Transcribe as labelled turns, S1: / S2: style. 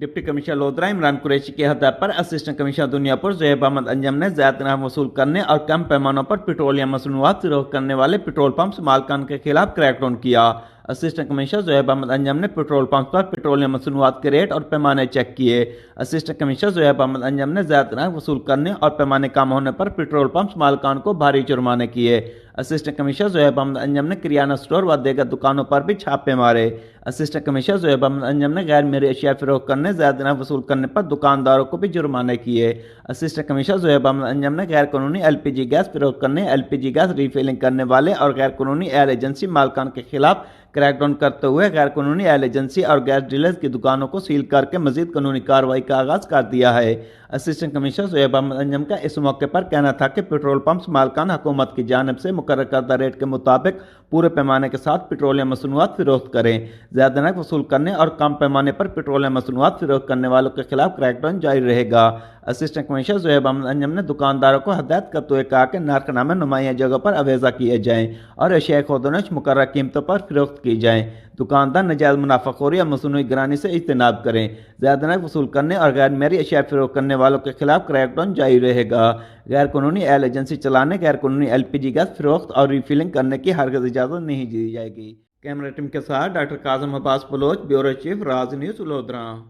S1: Deputy commissioner lodhra Imran Qureshi की हत्या पर असिस्टेंट कमिश्नर दुनियापुर ज़ुहैब अहमद अंजम ने ज़्यादा इनाम वसूल करने और कम पैमानों पर पेट्रोलियम मसनूआत फरोख्त करने वाले पेट्रोल पंप मालिकान के खिलाफ क्रैकडाउन किया। असिस्टेंट कमिश्नर ज़ुहैब अहमद अंजम ने पेट्रोल पंप पर पेट्रोलियम मसनूआत के रेट और पैमाने चेक किए। असिस्टेंट कमिश्नर ज़ुहैब अहमद अंजम ने ज़्यादा इनाम वसूल करने और पैमाने कम होने पर पेट्रोल पंप मालिकान को भारी जुर्माने किए। असिस्टेंट कमिश्नर ज़ुहैब अहमद अंजम ने किराना स्टोर व दीगर दुकानों पर भी छापे मारे। असिस्टेंट कमिश्नर ज़ुहैब अहमद अंजम ने गैर मेरी अशिया फरोख्त करने, ज़्यादा इनाम वसूल करने पर दुकानदारों को भी जुर्माने किए। असिस्टेंट कमिश्नर ज़ुहैब अहमद अंजम ने गैर कानूनी एलपीजी गैस फरोख्त करने, एलपीजी गैस रिफिलिंग करने वाले और गैर कानूनी एयर एजेंसी मालिकान के खिलाफ क्रैकडाउन करते हुए गैर कानूनी एयर एजेंसी और गैस डीलर्स की दुकानों को सील करके मजीद कानूनी कार्रवाई का आगाज कर दिया है। असिस्टेंट कमिश्नर ज़ुहैब अहमद अंजम का इस मौके पर कहना था कि पेट्रोल पंप मालिकान हुकूमत की जानिब से मुकर्रर करदा रेट के मुताबिक पूरे पैमाने के साथ पेट्रोलियम मसनूआत फरोख्त करें। ज़्यादा नक वसूल करने और कम पैमाने पर पेट्रोलियम मसनूआत फरोख्त करने वालों के खिलाफ क्रैकडाउन जारी रहेगा। असिस्टेंट कमिश्नर ज़ुहैब अहमद अंजम ने दुकानदारों को हदायत करते हुए कहा कि नारकनामे नुमाया जगह पर अवेजा किए जाएँ और अशिया खुदोनश मुकर्रर कीमतों पर फरोख्त की जाएँ। दुकानदार नजायज़ मुनाफाखोरी या मसनूई गिरानी से इज्तनाब करें। ज़्यादा नक वसूल करने और गैर मेरी अशिया फरोख्त करने वालों के खिलाफ क्रैकडाउन जारी रहेगा। गैर कानूनी एल एजेंसी चलाने, गैर कानूनी एलपीजी गैस फरोख्त और रिफिलिंग करने की हरगिज़ इजाज़त नहीं दी जाएगी। कैमरा टीम के साथ doctor Kazim Abbas Baloch, bureau chief, Raj news, lodhra.